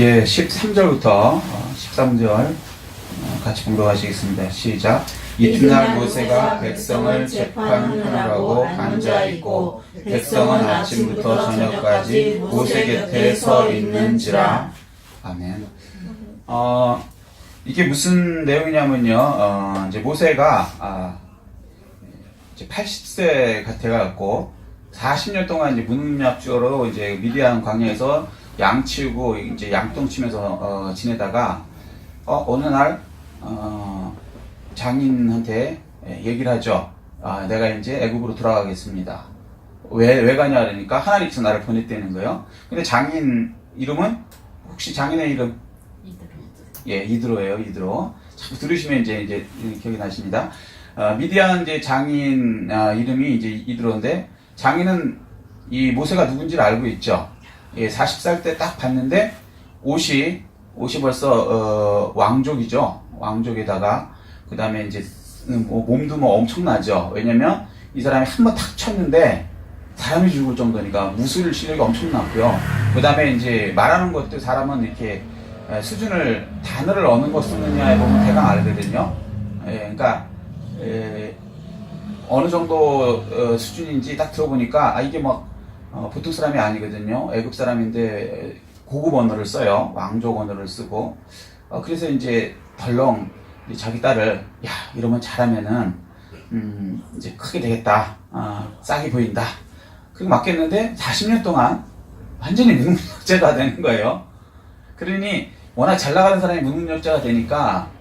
예, 13절부터 13절 같이 공독하시겠습니다. 시작. 이튿날 모세가 백성을 재판하느라고 앉아있고 백성은 아침부터 저녁까지 모세 곁에 서 있는지라. 아멘. 이게 무슨 내용이냐면요. 이제 모세가 이제 80세 같아갖고 40년 동안 이제 무능력적으로 이제 미디안 광야에서 양 치우고 이제 양똥 치면서 지내다가 어느 날 장인한테 얘기를 하죠. 내가 이제 애굽으로 돌아가겠습니다. 왜 가냐 그러니까 하나님께서 나를 보냈다는 거예요. 근데 장인 이름은 혹시 장인의 이름? 예, 이드로예요. 이드로. 자꾸 들으시면 이제 기억이 나십니다. 미디안 이제 장인 이름이 이제 이드로인데 장인은 이 모세가 누군지를 알고 있죠. 예, 40살 때 딱 봤는데 옷이 벌써 왕족이죠. 왕족에다가 그 다음에 이제 몸도 뭐 엄청나죠. 왜냐면 이 사람이 한 번 탁 쳤는데 사람이 죽을 정도니까 무술 실력이 엄청났고요. 그 다음에 이제 말하는 것도 사람은 이렇게 수준을 단어를 어느 거 쓰느냐에 보면 대강 알거든요. 예, 그러니까 어느 정도 수준인지 딱 들어보니까 이게 뭐 보통 사람이 아니거든요. 애굽 사람인데 고급 언어를 써요. 왕족 언어를 쓰고. 그래서 이제 덜렁 자기 딸을 이러면 잘하면은 이제 크게 되겠다. 싹이 보인다. 그리고 맡겼는데 40년 동안 완전히 무능력자가 되는 거예요. 그러니 워낙 잘 나가는 사람이 무능력자가 되니까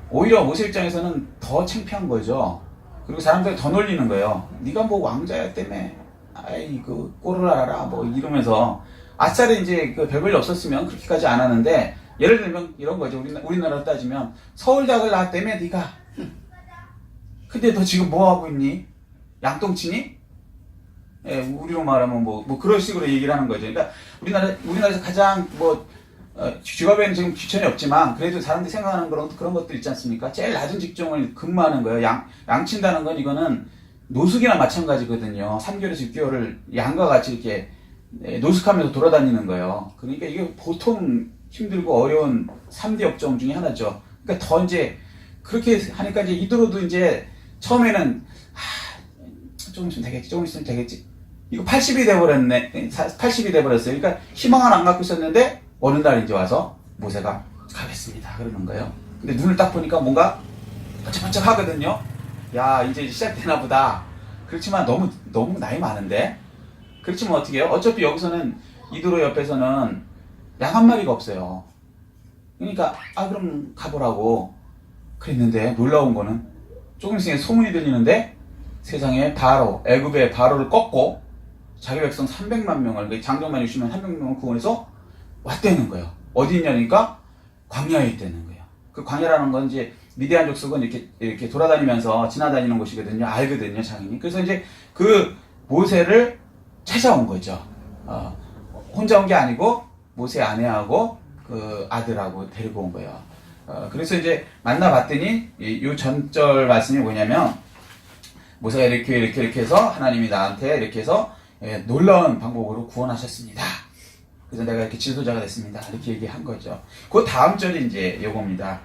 오히려 모세 입장에서는 더 창피한 거죠. 그리고 사람들이 더 놀리는 거예요. 네가 뭐 왕자야 때문에 아이 그 꼴을 알아라 뭐 이러면서 아싸리 이제 그 별볼일 없었으면 그렇게까지 안 하는데 예를 들면 이런 거죠. 우리나라로 따지면 서울대학을 나왔다며 네가 근데 너 지금 뭐 하고 있니? 양똥치니? 예, 우리로 말하면 뭐 그런 식으로 얘기를 하는 거죠. 그러니까 우리나라에서 가장 직업에는 지금 귀천이 없지만 그래도 사람들이 생각하는 그런 것들 있지 않습니까? 제일 낮은 직종을 근무하는 거예요. 양친다는 건 이거는 노숙이나 마찬가지거든요. 3개월에서 6개월을 양과 같이 이렇게 노숙하면서 돌아다니는 거예요. 그러니까 이게 보통 힘들고 어려운 3대 업종 중에 하나죠. 그러니까 더 이제 그렇게 하니까 이제 이대로도 이제 처음에는 조금 있으면 되겠지. 이거 80이 돼버렸네. 80이 돼버렸어요. 그러니까 희망은 안 갖고 있었는데 어느 날 이제 와서 모세가 가겠습니다. 그러는 거예요. 근데 눈을 딱 보니까 뭔가 반짝반짝 하거든요. 야, 이제 시작되나 보다. 그렇지만 너무 나이 많은데? 그렇지만 어떻게 해요? 어차피 여기서는 이드로 옆에서는 양 한 마리가 없어요. 그러니까, 그럼 가보라고. 그랬는데, 놀라운 거는 조금 있으면 소문이 들리는데 세상에 애굽의 바로를 꺾고 자기 백성 300만 명을, 장정만 유시면 300명을 구원해서 왔다는 거예요. 어디 있냐니까 광야에 있다는 거예요. 그 광야라는 건 이제 미디안 족속은 이렇게 돌아다니면서 지나다니는 곳이거든요. 알거든요, 장인이. 그래서 이제 그 모세를 찾아온 거죠. 혼자 온 게 아니고 모세 아내하고 그 아들하고 데리고 온 거예요. 그래서 이제 만나봤더니 이 전절 말씀이 뭐냐면 모세가 이렇게 해서 하나님이 나한테 이렇게 해서 놀라운 방법으로 구원하셨습니다. 그래서 내가 이렇게 지도자가 됐습니다. 이렇게 얘기한 거죠. 그 다음 절이 이제 요겁니다.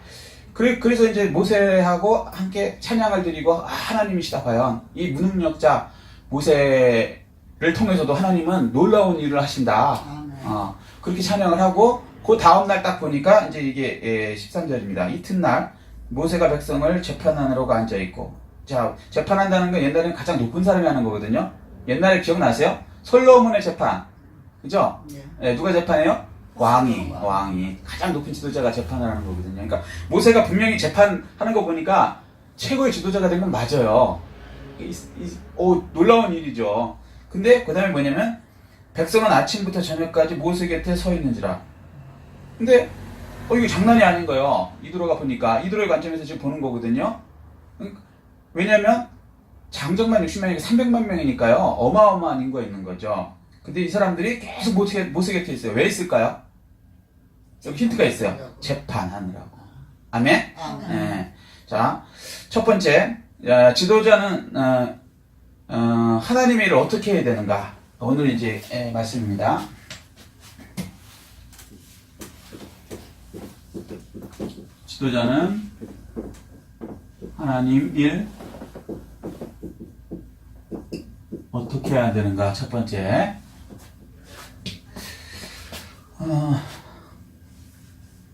그래서 이제 모세하고 함께 찬양을 드리고 하나님이시다 과연 이 무능력자 모세를 통해서도 하나님은 놀라운 일을 하신다. 그렇게 찬양을 하고 그 다음날 딱 보니까 이제 이게 13절입니다. 이튿날 모세가 백성을 재판하느라고 앉아있고, 자, 재판한다는 건 옛날에는 가장 높은 사람이 하는 거거든요. 옛날에 기억나세요? 솔로몬의 재판. 그죠? 네, 누가 재판해요? 왕이 가장 높은 지도자가 재판을 하는 거거든요. 그러니까 모세가 분명히 재판하는 거 보니까 최고의 지도자가 된 건 맞아요. 놀라운 일이죠. 근데 그 다음에 뭐냐면 백성은 아침부터 저녁까지 모세 곁에 서 있는지라. 근데 이게 장난이 아닌 거예요. 이드로가 보니까 이드로의 관점에서 지금 보는 거거든요. 왜냐면 장정만 60만이 300만 명이니까요. 어마어마한 인구가 있는 거죠. 근데 이 사람들이 계속 모세 곁에 있어요. 왜 있을까요? 여기 힌트가 있어요. 재판하느라고. 아멘? 네. 자, 첫 번째, 지도자는 하나님의 일을 어떻게 해야 되는가? 오늘 이제 말씀입니다. 지도자는 하나님 일 어떻게 해야 되는가? 첫 번째,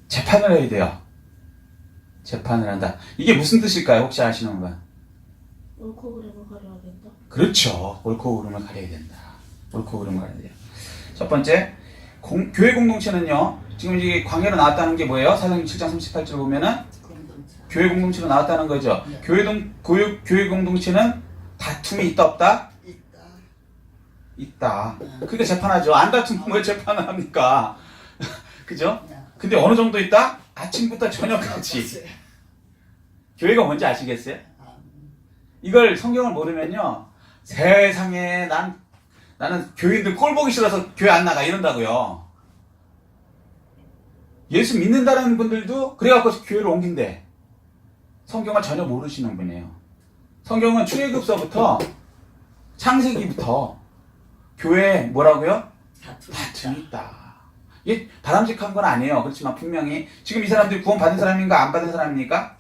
재판을 해야 돼요. 재판을 한다. 이게 무슨 뜻일까요? 혹시 아시는 분? 옳고 그름을 가려야 된다. 그렇죠. 옳고 그름을 가려야 된다. 옳고 그름을 가려야 돼요. 첫 번째, 교회 공동체는요, 지금 이게 광야로 나왔다는 게 뭐예요? 사도행전 7장 38절 보면은 교회 공동체로 나왔다는 거죠. 네. 교회 공동체는 다툼이 있다 없다? 있다. 그러니까 재판하죠. 안 다투면 왜 재판을 합니까? 그죠? 근데 어느 정도 있다? 아침부터 저녁까지. 교회가 뭔지 아시겠어요? 이걸 성경을 모르면요, 세상에 나는 교인들 꼴 보기 싫어서 교회 안 나가 이런다고요. 예수 믿는다는 분들도 그래갖고 교회를 옮긴대. 성경을 전혀 모르시는 분이에요. 성경은 출애굽서부터 창세기부터 교회에 뭐라고요? 다툼이 있다. 이게 바람직한 건 아니에요. 그렇지만 분명히 지금 이 사람들이 구원 받은 사람인가 안 받은 사람입니까?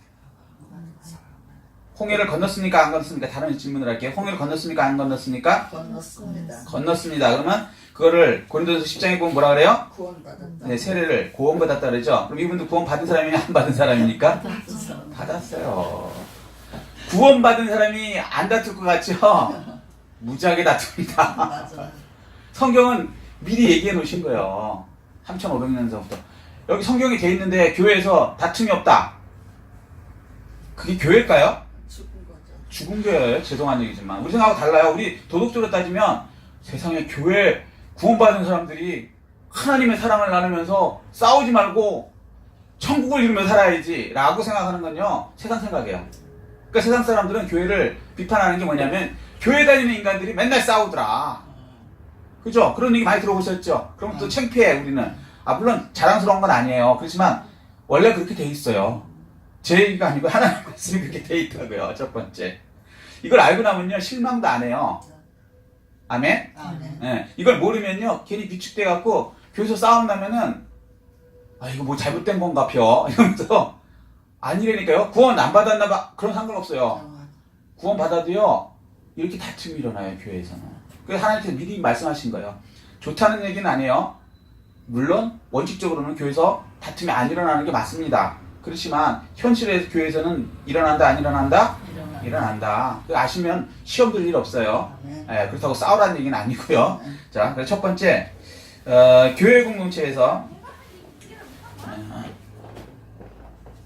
홍해를 건넜습니까? 안 건넜습니까? 다른 질문을 할게요. 홍해를 건넜습니까? 안 건넜습니까? 건넜습니다. 건넜습니다. 그러면 그거를 고린도서 10장에 보면 뭐라 그래요? 구원받았다. 네, 세례를 구원받았다 그러죠. 그럼 이분도 구원 받은 사람이냐 안 받은 사람입니까? 받았어. 받았어요. 구원받은 사람이 안 다툴 것 같죠? 무지하게 다툽니다. 맞아. 성경은 미리 얘기해 놓으신 거예요. 3,500년서부터. 여기 성경이 돼 있는데 교회에서 다툼이 없다. 그게 교회일까요? 죽은 거죠. 죽은 교회예요. 죄송한 얘기지만. 우리 생각하고 달라요. 우리 도덕적으로 따지면 세상에 교회 구원받은 사람들이 하나님의 사랑을 나누면서 싸우지 말고 천국을 이루며 살아야지 라고 생각하는 건요, 세상 생각이에요. 그러니까 세상 사람들은 교회를 비판하는 게 뭐냐면 교회 다니는 인간들이 맨날 싸우더라. 그죠? 그런 얘기 많이 들어보셨죠? 그럼 또 창피해, 우리는. 물론 자랑스러운 건 아니에요. 그렇지만 원래 그렇게 돼 있어요. 제 얘기가 아니고 하나님 말씀이 그렇게 돼 있다고요. 첫 번째. 이걸 알고 나면요, 실망도 안 해요. 아멘? 아멘. 네. 이걸 모르면요, 괜히 비축돼갖고 교회에서 싸움 나면은 이거 뭐 잘못된 건가 펴 이러면서 아니라니까요. 구원 안 받았나 봐. 그런 상관없어요. 구원 받아도요, 이렇게 다툼이 일어나요, 교회에서는. 그래서 하나님께서 미리 말씀하신 거예요. 좋다는 얘기는 아니에요. 물론 원칙적으로는 교회에서 다툼이 안 일어나는 게 맞습니다. 그렇지만 현실에서 교회에서는 일어난다 안 일어난다? 일어난다. 아시면 시험 들 일 없어요. 그렇다고 싸우라는 얘기는 아니고요. 자, 그래서 첫 번째, 교회 공동체에서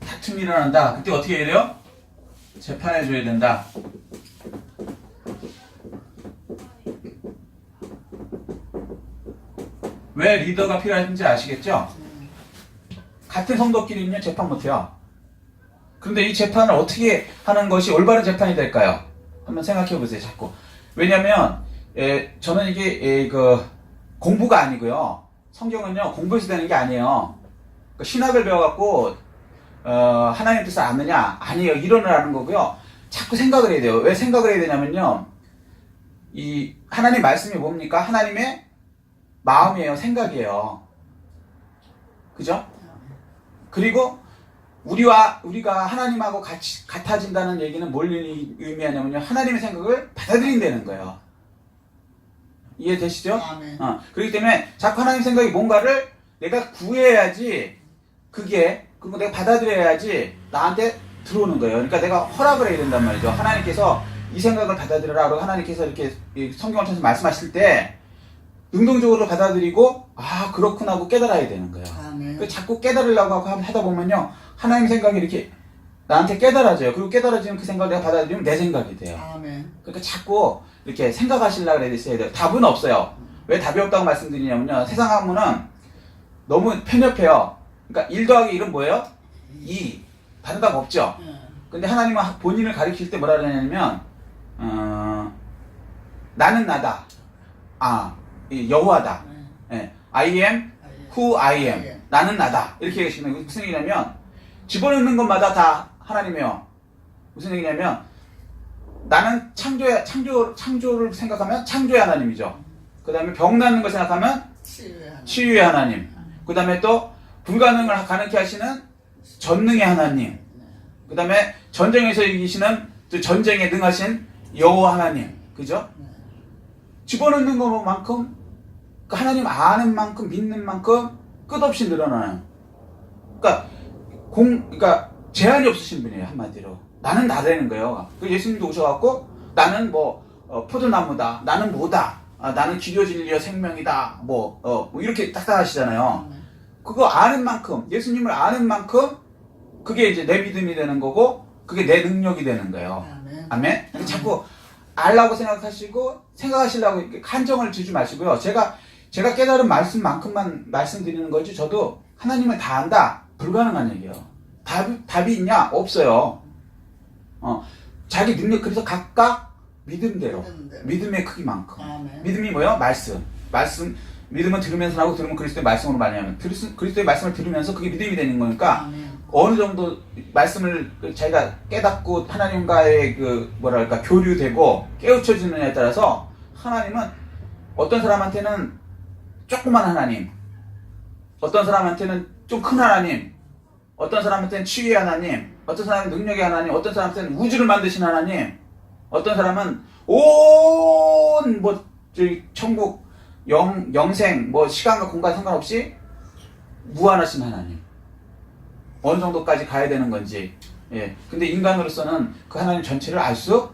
다툼이 일어난다. 그때 어떻게 해야 돼요? 재판해 줘야 된다. 왜 리더가 필요한지 아시겠죠? 같은 성도끼리는요, 재판 못해요. 그런데 이 재판을 어떻게 하는 것이 올바른 재판이 될까요? 한번 생각해 보세요, 자꾸. 왜냐면, 저는 이게, 공부가 아니고요. 성경은요, 공부해서 되는 게 아니에요. 신학을 배워갖고, 하나님의 뜻을 아느냐? 아니에요. 이론을 아는 거고요. 자꾸 생각을 해야 돼요. 왜 생각을 해야 되냐면요, 이, 하나님 말씀이 뭡니까? 하나님의 마음이에요. 생각이에요. 그죠? 그리고 우리가 하나님하고 같아진다는 얘기는 뭘 의미하냐면요, 하나님의 생각을 받아들인다는 거예요. 이해되시죠? 아멘. 그렇기 때문에 자꾸 하나님 생각이 뭔가를 내가 구해야지, 그리고 내가 받아들여야지 나한테 들어오는 거예요. 그러니까 내가 허락을 해야 된단 말이죠. 하나님께서 이 생각을 받아들여라 라고 하나님께서 이렇게 성경을 통해서 말씀하실 때 능동적으로 받아들이고, 그렇구나 하고 깨달아야 되는 거예요. 아멘. 자꾸 깨달으려고 하다 보면요, 하나님 생각이 이렇게 나한테 깨달아져요. 그리고 깨달아지면 그 생각을 내가 받아들이면 내 생각이 돼요. 아멘. 그러니까 자꾸 이렇게 생각하시려고 해야 돼요. 답은 없어요. 왜 답이 없다고 말씀드리냐면요, 세상 학문은 너무 편협해요. 그러니까 1 더하기 1은 뭐예요? 2. 다른 답 없죠? 근데 하나님은 본인을 가리킬 때 뭐라 그러냐면, 나는 나다. 여호와다. I am who I am. 나는 나다. 이렇게 얘기하시는 거예요. 무슨 얘기냐면, 집어넣는 것마다 다 하나님이에요. 무슨 얘기냐면, 나는 창조를 생각하면 창조의 하나님이죠. 그 다음에 병 낫는 걸 생각하면 치유의 하나님. 그 다음에 또 불가능을 가능케 하시는 전능의 하나님, 그 다음에 전쟁에서 이기시는 또 전쟁에 능하신 여호와 하나님, 그죠? 집어넣는 것만큼 그 하나님 아는 만큼 믿는 만큼 끝없이 늘어나요. 그러니까 제한이 없으신 분이에요. 한마디로 나는 나라는 거예요. 그 예수님도 오셔갖고 나는 뭐 포도나무다, 나는 뭐다, 나는 기교 진리여 생명이다, 뭐 이렇게 딱딱하시잖아요. 그거 아는 만큼, 예수님을 아는 만큼 그게 이제 내 믿음이 되는 거고 그게 내 능력이 되는 거예요. 아멘. 자꾸 알라고 생각하시려고 이렇게 한정을 두지 마시고요. 제가 깨달은 말씀만큼만 말씀드리는 거지, 저도 하나님을 다 안다, 불가능한 얘기예요. 답이 있냐? 없어요. 자기 능력, 그래서 각각 믿음대로, 믿음의 크기만큼. 믿음이 뭐예요? 말씀. 믿음은 들으면서 하고, 들으면 그리스도의 말씀으로 말미암아. 그리스도의 말씀을 들으면서 그게 믿음이 되는 거니까, 어느 정도 말씀을 자기가 깨닫고 하나님과의 교류되고 깨우쳐지느냐에 따라서 하나님은 어떤 사람한테는 조그만 하나님, 어떤 사람한테는 좀 큰 하나님, 어떤 사람한테는 치유의 하나님, 어떤 사람은 능력의 하나님, 어떤 사람한테는 우주를 만드신 하나님, 어떤 사람은 온 천국, 영생, 시간과 공간 상관없이 무한하신 하나님. 어느 정도까지 가야 되는 건지. 예. 근데 인간으로서는 그 하나님 전체를 알 수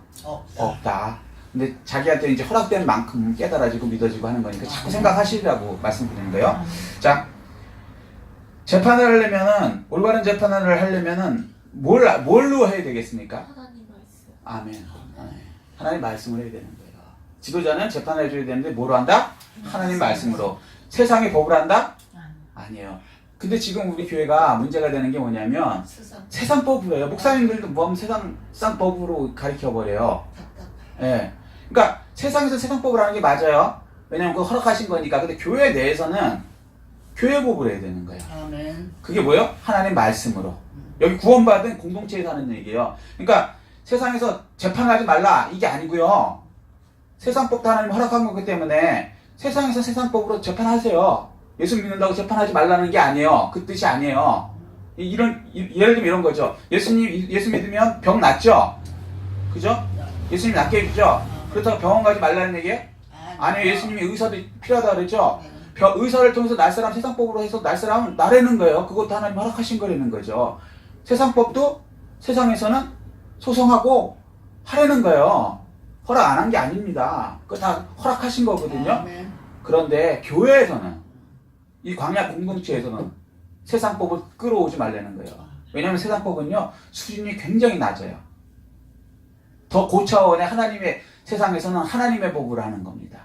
없다. 근데 자기한테 이제 허락된 만큼 깨달아지고 믿어지고 하는 거니까 자꾸 생각하시라고 말씀드리는 거예요. 자, 재판을 하려면은, 올바른 재판을 하려면은 뭘로 해야 되겠습니까? 하나님 말씀. 아멘. 하나님 말씀을 해야 되는 거예요. 지도자는 재판을 해줘야 되는데 뭐로 한다? 하나님 말씀으로. 세상의 법을 한다? 아니에요. 근데 지금 우리 교회가 문제가 되는 게 뭐냐면 세상법으로 해요. 목사님들도 뭐하면 세상법으로 가르쳐버려요. 예. 그러니까 세상에서 세상법을 하는 게 맞아요. 왜냐면 그거 허락하신 거니까. 근데 교회 내에서는 교회법을 해야 되는 거예요. 아멘. 그게 뭐예요? 하나님 말씀으로. 여기 구원받은 공동체에서 하는 얘기예요. 그러니까 세상에서 재판하지 말라, 이게 아니고요. 세상법도 하나님 허락한 거기 때문에 세상에서 세상법으로 재판하세요. 예수 믿는다고 재판하지 말라는 게 아니에요. 그 뜻이 아니에요. 예를 들면 이런 거죠. 예수 믿으면 병 낫죠? 그죠? 예수님 낫게 해주죠? 그렇다고 병원 가지 말라는 얘기예요? 아니에요. 예수님이 의사도 필요하다 그랬죠? 의사를 통해서 날 사람, 세상법으로 해서 날 사람은 나라는 거예요. 그것도 하나님 허락하신 거라는 거죠. 세상법도 세상에서는 소송하고 하라는 거예요. 허락 안 한 게 아닙니다. 그거 다 허락하신 거거든요. 그런데 교회에서는, 이 광야 공동체에서는 세상법을 끌어오지 말라는 거예요. 왜냐하면 세상법은요, 수준이 굉장히 낮아요. 더 고차원의 하나님의, 세상에서는 하나님의 법을 하는 겁니다.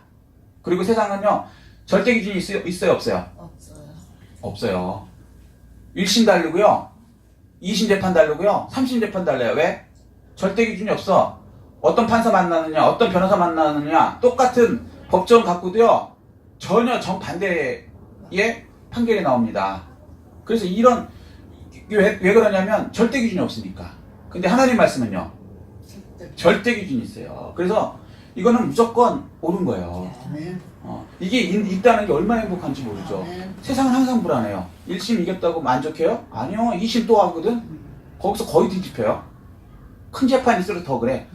그리고 세상은요, 절대 기준이 있어요, 없어요? 없어요. 1심 다르고요, 2심 재판 다르고요, 3심 재판 달라요. 왜? 절대 기준이 없어. 어떤 판사 만나느냐, 어떤 변호사 만나느냐, 똑같은 법정 갖고도요, 전혀 정반대의 판결이 나옵니다. 그래서 왜 그러냐면 절대 기준이 없으니까. 근데 하나님 말씀은요, 절대 기준이 있어요. 그래서 이거는 무조건 옳은 거예요. 이게 있다는 게 얼마나 행복한지 모르죠. 세상은 항상 불안해요. 1심 이겼다고 만족해요? 아니요. 2심 또 하거든? 거기서 거의 뒤집혀요. 큰 재판이 있어도 더 그래.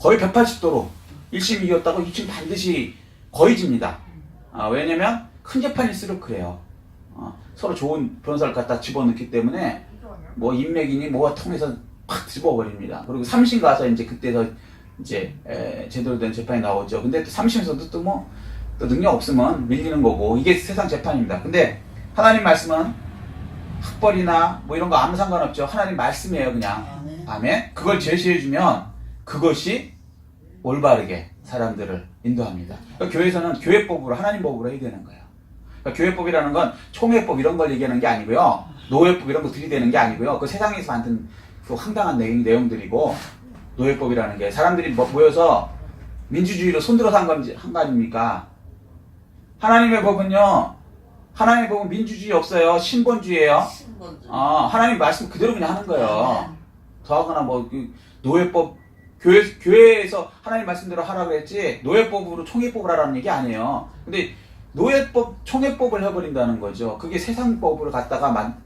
거의 180도로 1심 이겼다고 2심 반드시 거의 집니다. 왜냐면 큰 재판일수록 그래요. 서로 좋은 변호사를 갖다 집어넣기 때문에 뭐 인맥이니 뭐가 통해서 팍 집어버립니다. 그리고 3심 가서 이제 그때서 이제 제대로 된 재판이 나오죠. 근데 또 3심에서도 또 능력 없으면 밀리는 거고, 이게 세상 재판입니다. 근데 하나님 말씀은 학벌이나 뭐 이런 거 아무 상관없죠. 하나님 말씀이에요, 그냥. 아멘. 그걸 제시해주면 그것이 올바르게 사람들을 인도합니다. 그러니까 교회에서는 교회법으로, 하나님 법으로 해야 되는 거예요. 그러니까 교회법이라는 건 총회법 이런 걸 얘기하는 게 아니고요. 노예법 이런 거 들이대는 게 아니고요. 그 세상에서 만든 그 황당한 내용들이고, 노예법이라는 게 사람들이 모여서 민주주의로 손들어서 한 거 아닙니까? 하나님의 법은요, 하나님의 법은 민주주의 없어요. 신본주의예요. 하나님 말씀 그대로 그냥 하는 거예요. 더하거나 노예법, 교회에서 하나님 말씀대로 하라고 했지, 노예법으로 총회법을 하라는 얘기 아니에요. 근데 노예법, 총회법을 해버린다는 거죠. 그게 세상법을 갖다가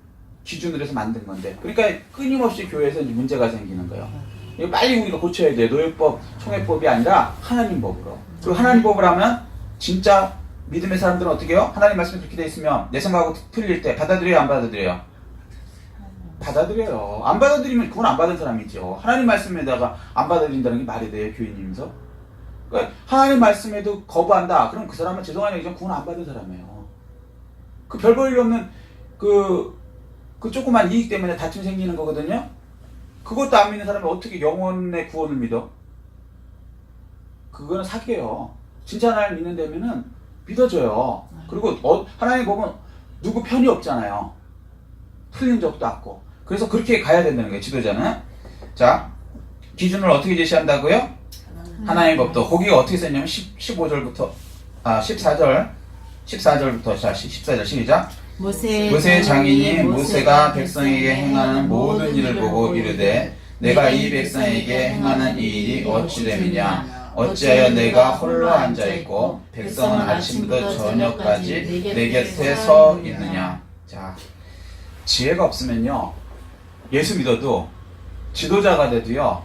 기준으로 해서 만든 건데, 그러니까 끊임없이 교회에서 이제 문제가 생기는 거예요. 이거 빨리 우리가 고쳐야 돼요. 노예법, 총회법이 아니라 하나님 법으로. 그리고 하나님 법을 하면 진짜 믿음의 사람들은 어떻게 해요? 하나님 말씀이 그렇게 돼 있으면 내 생각하고 틀릴 때 받아들여요, 안 받아들여요? 받아들여요. 안 받아들이면 그건 안 받은 사람이죠. 하나님 말씀에다가 안 받아들인다는 게 말이 돼요, 교인님서? 그러니까 하나님 말씀에도 거부한다. 그럼 그 사람은 죄송한 얘기지만 그건 안 받은 사람이에요. 그 별 볼 일 없는 그 조그만 이익 때문에 다툼 생기는 거거든요. 그것도 안 믿는 사람이 어떻게 영혼의 구원을 믿어? 그거는 사기예요. 진짜 하나님 믿는다면은 믿어줘요. 그리고 하나님 보면 누구 편이 없잖아요. 틀린 적도 없고. 그래서 그렇게 가야 된다는 거예요, 지도자는. 자, 기준을 어떻게 제시한다고요? 하나님의 법도. 거기가 어떻게 썼냐면 14절부터 자, 14절 시작. 모세의 장인이 모세가 백성에게 행하는 모든 일을 보고 이르되 내가 이 백성에게 행하는 이 일이 어찌 됨이냐 어찌하여 내가 홀로 앉아있고 백성은 아침부터 저녁까지 내 곁에 서 있느냐. 자, 지혜가 없으면요 예수 믿어도 지도자가 돼도요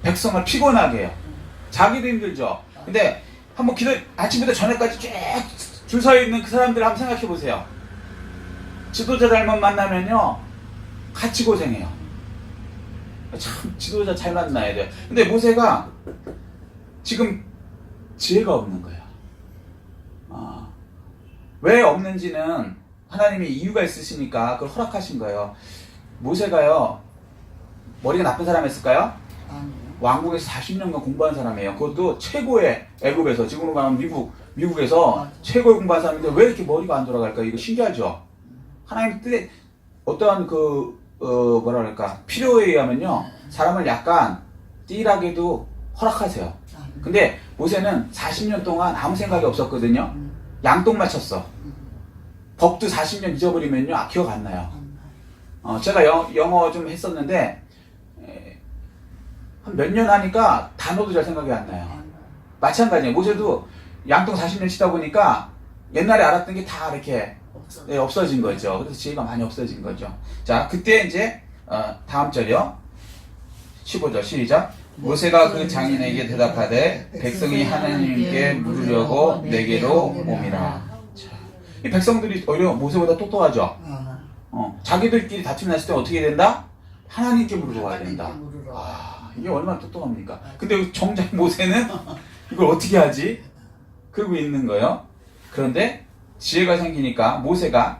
백성을 피곤하게 해요. 자기도 힘들죠. 근데 한번 아침부터 저녁까지 쭉 줄 서 있는 그 사람들 한번 생각해 보세요. 지도자 잘못 만나면요 같이 고생해요. 참 지도자 잘 만나야 돼요. 근데 모세가 지금 지혜가 없는 거예요. 왜 없는지는 하나님이 이유가 있으시니까 그걸 허락하신 거예요. 모세가요 머리가 나쁜 사람이었을까요? 아니요. 왕국에서 40년간 공부한 사람이에요. 그것도 최고의 애굽에서, 지금으로 말하면 미국에서 최고의 공부한 사람인데 왜 이렇게 머리가 안 돌아갈까? 이거 신기하죠? 하나님 뜻에 어떠한 뭐라 그럴까 필요에 의하면요 사람을 약간 띠라게도 허락하세요. 근데 모세는 40년 동안 아무 생각이 없었거든요. 양똥 맞췄어. 법도 40년 잊어버리면요 기억 안 나요. 제가 영어 좀 했었는데 한 몇 년 하니까 단어도 잘 생각이 안 나요. 마찬가지예요. 모세도 양똥 40년 치다 보니까 옛날에 알았던 게 다 이렇게 없어진 거죠. 그래서 지혜가 많이 없어진 거죠. 자, 그때 이제 다음 절이요. 15절 시작. 모세가 그 장인에게 대답하되 백성이 하나님께 물으려고 내게로 옴이라. 자, 이 백성들이 오히려 모세보다 똑똑하죠. 자기들끼리 다툼이 났을 때 어떻게 된다? 하나님께 물으러 와야 된다. 이게 얼마나 똑똑합니까? 근데 정작 모세는 이걸 어떻게 하지? 그러고 있는 거예요. 그런데 지혜가 생기니까 모세가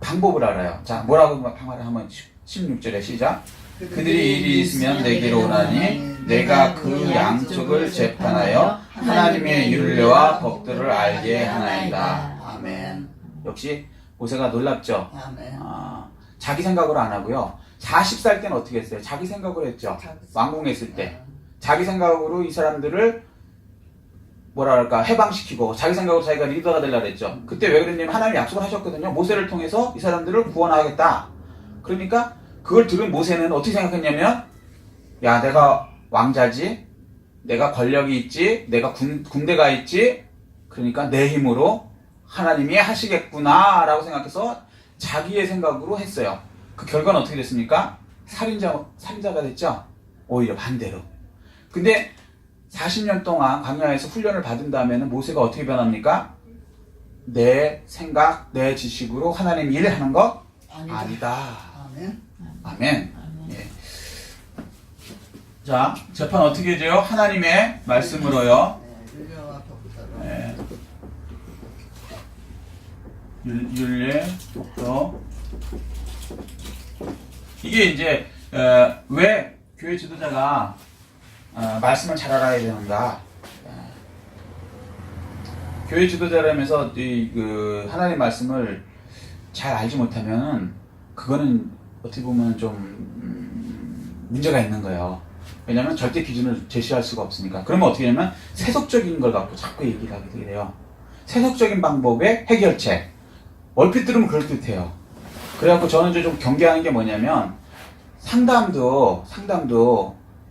방법을 알아요. 자, 뭐라고 말을 하면 16절에 시작. 그들이 일이 있으면 내게로 오나니 내가 그 양쪽을 재판하여 하나님의 율례와 법들을 알게 하나이다. 아멘. 역시 모세가 놀랍죠. 자기 생각으로 안 하고요. 40살 때는 어떻게 했어요? 자기 생각으로 했죠. 왕궁했을 때. 자기 생각으로 이 사람들을 뭐라 그럴까 해방시키고 자기 생각으로 자기가 리더가 되려고 했죠. 그때 왜 그랬냐면 하나님이 약속을 하셨거든요. 모세를 통해서 이 사람들을 구원하겠다. 그러니까 그걸 들은 모세는 어떻게 생각했냐면 야, 내가 왕자지, 내가 권력이 있지, 내가 군대가 있지, 그러니까 내 힘으로 하나님이 하시겠구나 라고 생각해서 자기의 생각으로 했어요. 그 결과는 어떻게 됐습니까? 살인자가 됐죠. 오히려 반대로. 근데 40년 동안 광야에서 훈련을 받은 다음에는 모세가 어떻게 변합니까? 내 생각, 내 지식으로 하나님 일하는 것 아니다. 아멘. 아멘. 예. 자, 재판 어떻게 돼요? 하나님의 말씀으로요. 율례와 법대로. 예. 율례, 법도. 이게 이제 왜 교회 지도자가 말씀을 잘 알아야 되는가? 교회 지도자라면서 그 하나님의 말씀을 잘 알지 못하면 그거는 어떻게 보면 좀 문제가 있는 거예요. 왜냐하면 절대 기준을 제시할 수가 없으니까. 그러면 어떻게 되냐면 세속적인 걸 갖고 자꾸 얘기를 하게 돼요. 세속적인 방법의 해결책. 얼핏 들으면 그럴듯해요. 그래갖고 저는 좀 경계하는 게 뭐냐면 상담도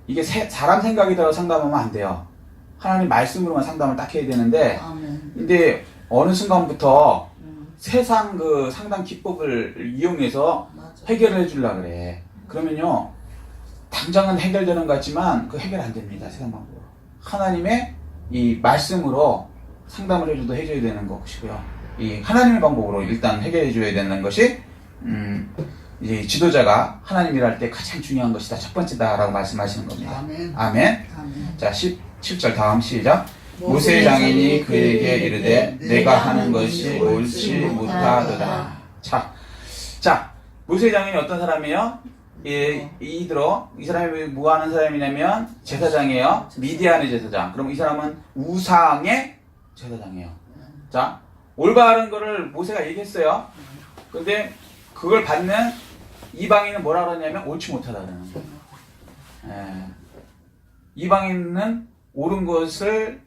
이게 사람 생각이더라도 상담하면 안 돼요. 하나님 말씀으로만 상담을 딱 해야 되는데 아멘. 근데 어느 순간부터 세상 그 상담 기법을 이용해서 해결을 해주려고 그래. 그러면요, 당장은 해결되는 것 같지만 그 해결 안 됩니다. 세상 방법으로. 하나님의 이 말씀으로 상담을 해줘도 해줘야 되는 것이고요. 이 하나님의 방법으로 일단 해결해 줘야 되는 것이 이제 지도자가 하나님이라 할 때 가장 중요한 것이다. 첫 번째다라고 말씀하시는 겁니다. 아멘. 아멘. 아멘. 자, 17절 다음 시작. 모세 장인이 그에게 이르되 내가 하는 것이 옳지 못하더라. 자, 모세 장인이 어떤 사람이에요? 이 사람이 뭐 하는 사람이냐면 제사장이에요. 미디안의 제사장. 그럼 이 사람은 우상의 제사장이에요. 자, 올바른 거를 모세가 얘기했어요. 근데 그걸 받는 이방인은 뭐라 그러냐면 옳지 못하다는 거예요. 이방인은 옳은 것을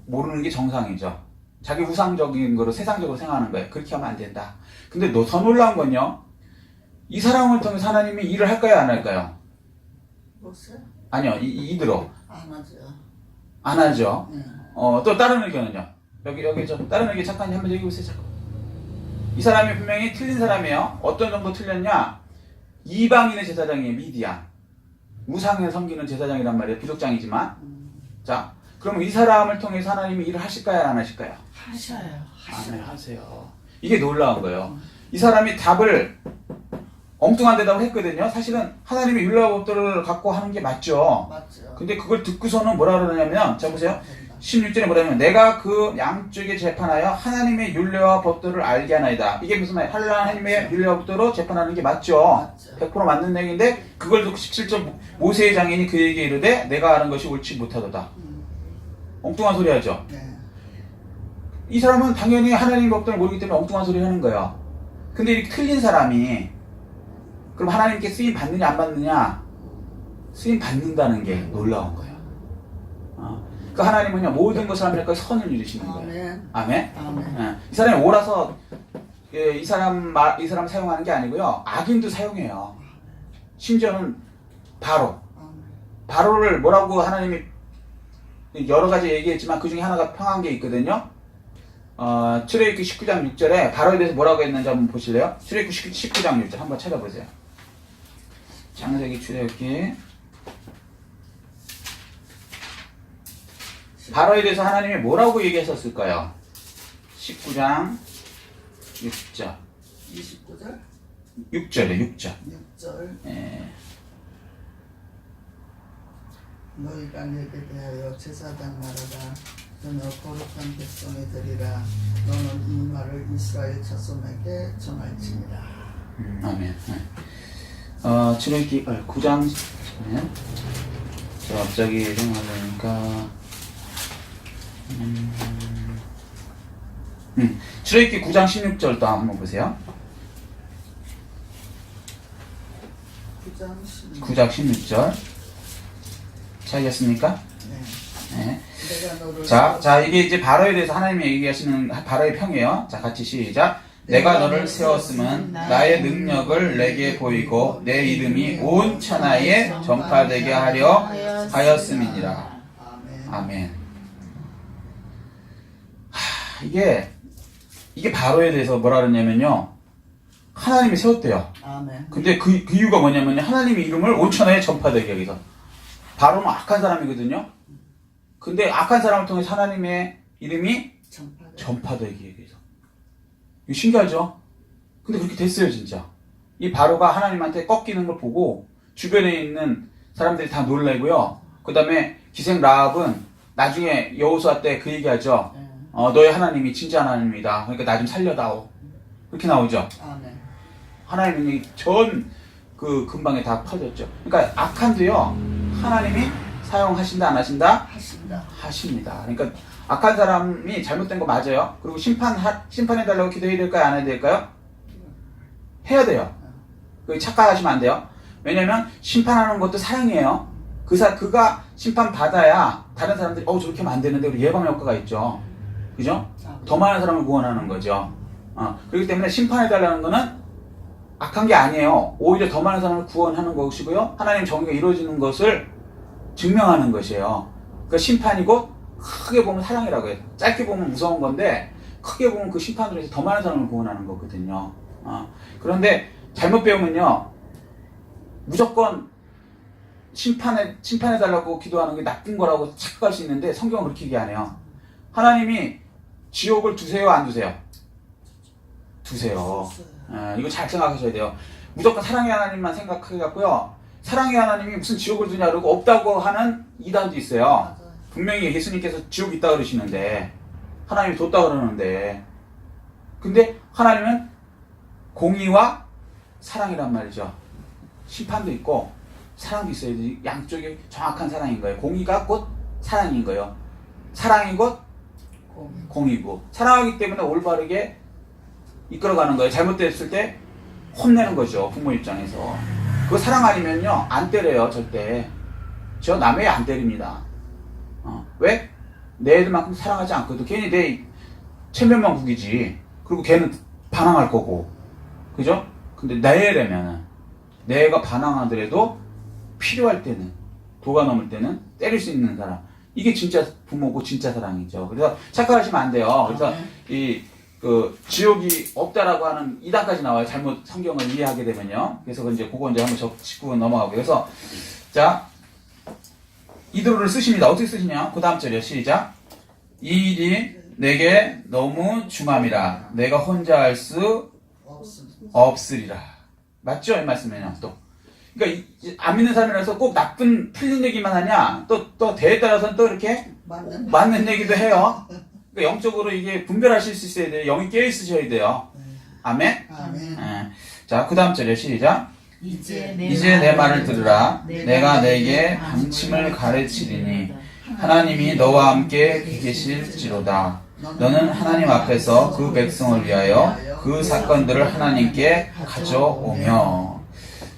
모르는 게 정상이죠. 자기 우상적인 거로 세상적으로 생각하는 거예요. 그렇게 하면 안 된다. 근데 더 놀라운 건요, 이 사람을 통해서 하나님이 일을 할까요, 안 할까요? 모세? 아니요, 이들어. 안 하죠. 안 하죠. 네. 또 다른 의견은요? 여기 다른 의견 잠깐 한번 얘기해 보세요. 잠깐. 이 사람이 분명히 틀린 사람이에요. 어떤 정도 틀렸냐? 이방인의 제사장이에요. 미디안. 우상을 섬기는 제사장이란 말이에요. 부족장이지만. 자, 그럼 이 사람을 통해서 하나님이 일을 하실까요, 안 하실까요? 하셔요. 안 하세요. 이게 놀라운 거예요. 이 사람이 답을 엉뚱한 대답을 했거든요. 사실은 하나님의 율법 법도를 갖고 하는 게 맞죠. 맞죠. 근데 그걸 듣고서는 뭐라 그러냐면, 자 보세요. 16절에 뭐라냐면 내가 그 양쪽에 재판하여 하나님의 율례와 법도를 알게 하나이다. 이게 무슨 말이에요? 하나님의 율례와 법도로 재판하는 게 맞죠. 100% 맞는 얘기인데 그걸 듣고 17절 모세의 장인이 그에게 이르되 내가 하는 것이 옳지 못하도다. 엉뚱한 소리 하죠. 네. 이 사람은 당연히 하나님 법도를 모르기 때문에 엉뚱한 소리 하는 거예요. 근데 이렇게 틀린 사람이 그럼 하나님께 쓰임 받느냐 안 받느냐? 쓰임 받는다는 게 놀라운 거예요. 그 하나님은요 모든 것을 하면서 선을 이루시는 거예요. 아멘. 아멘. 이 사람이 옳아서 이 사람 사용하는 게 아니고요, 악인도 사용해요. 심지어는 바로를 뭐라고 하나님이 여러 가지 얘기했지만 그 중에 하나가 평한 게 있거든요. 출애굽기 19장 6절에 바로에 대해서 뭐라고 했는지 한번 보실래요? 출애굽기 19장 6절 한번 찾아보세요. 창세기 출애굽기. 바로에 대해서 하나님이 뭐라고 얘기했었을까요? 19장 6절. 29절? 6절에 6절. 6절. 예. 너희가 내게 대하여 제사장 말하라. 너는 거룩한 백성이 되리라. 너는 이 말을 이스라엘 자손에게 전할지니라. 아멘. 출애굽기 9장. 제가 갑자기 생각하니까. 출애굽기 9장 16절 또 한번 보세요. 9장 16절. 찾으셨습니까? 네. 네. 자, 이게 이제 바로에 대해서 하나님이 얘기하시는 바로의 평이에요. 자, 같이 시작. 내가 너를 세웠으면 나의 능력을 내게 보이고 내 이름이 온 천하에 전파되게 하려 하였음이니라. 아멘. 이게 바로에 대해서 뭐라 그러냐면요, 하나님이 세웠대요. 아멘. 근데 그 이유가 뭐냐면요, 하나님의 이름을 온 천하에 전파되게 하기 위해서. 바로는 악한 사람이거든요. 근데 악한 사람을 통해서 하나님의 이름이 전파되기 위해서. 이거 신기하죠? 근데 그렇게 됐어요, 진짜. 이 바로가 하나님한테 꺾이는 걸 보고 주변에 있는 사람들이 다 놀라고요. 그 다음에 기생 라합은 나중에 여호수아 때 그 얘기하죠. 너의 하나님이 진짜 하나님이다. 그러니까 나 좀 살려다오. 그렇게 나오죠. 아멘. 하나님이 전 그 근방에 다 퍼졌죠. 그러니까 악한도요, 하나님이 사용하신다 안 하신다? 하십니다. 그러니까 악한 사람이 잘못된 거 맞아요. 그리고 심판해달라고 기도해야 될까요? 안 해야 될까요? 해야 돼요. 착각하시면 안 돼요. 왜냐면 심판하는 것도 사랑이에요. 그가 심판 받아야 다른 사람들이 저렇게 하면 안 되는데 우리 예방 효과가 있죠. 그죠? 더 많은 사람을 구원하는 거죠. 그렇기 때문에 심판해달라는 거는 악한 게 아니에요. 오히려 더 많은 사람을 구원하는 것이고요, 하나님 정의가 이루어지는 것을 증명하는 것이에요. 그러니까 심판이 곧 크게 보면 사랑이라고 해요. 짧게 보면 무서운 건데 크게 보면 그 심판으로 해서 더 많은 사람을 구원하는 거거든요. 그런데 잘못 배우면요, 무조건 심판해달라고 기도하는 게 나쁜 거라고 착각할 수 있는데, 성경은 그렇게 얘기 안 해요. 하나님이 지옥을 두세요, 안 두세요? 두세요. 이거 잘 생각하셔야 돼요. 무조건 사랑의 하나님만 생각해갖고요, 사랑의 하나님이 무슨 지옥을 두냐 그러고 없다고 하는 이단도 있어요. 맞아요. 분명히 예수님께서 지옥 있다 그러시는데, 하나님이 뒀다 그러는데, 근데 하나님은 공의와 사랑이란 말이죠. 심판도 있고 사랑도 있어야 돼. 양쪽이 정확한 사랑인 거예요. 공의가 곧 사랑인 거예요. 사랑이 곧 공의고, 사랑하기 때문에 올바르게 이끌어가는 거예요. 잘못됐을 때 혼내는 거죠, 부모 입장에서. 그거 사랑 아니면요, 안 때려요, 절대. 저 남의 애 안 때립니다. 왜? 내 애들만큼 사랑하지 않거든. 괜히 내 체면만 구기지. 그리고 걔는 반항할 거고, 그죠? 근데 내 애라면은, 내 애가 반항하더라도 필요할 때는, 도가 넘을 때는 때릴 수 있는 사람, 이게 진짜 부모고 진짜 사랑이죠. 그래서 착각하시면 안 돼요. 그래서 지옥이 없다라고 하는 이단까지 나와요. 잘못 성경을 이해하게 되면요. 그래서 이제 그거 이제 한번 짚고 넘어가고. 그래서 자, 이도를 쓰십니다. 어떻게 쓰시냐? 그 다음 절이요. 시작. 이 일이 내게 너무 중함이라 내가 혼자 할 수 없으리라. 맞죠? 이 말씀이냐 또. 그러니까 안 믿는 사람이라서 꼭 나쁜 틀린 얘기만 하냐? 또 대에 따라서는 또 이렇게 맞는 얘기도 해요. 그러니까 영적으로 이게 분별하실 수 있어야 돼요. 영이 깨어 있으셔야 돼요. 아멘. 아멘. 자, 그 다음 절이요. 시작. 이제 내 말을 들으라. 내가 내게 방침을 가르치리니 하나님이 너와 함께 계실지로다. 너는 하나님 앞에서 그 백성을 위하여 그 사건들을 하나님께 가져오며.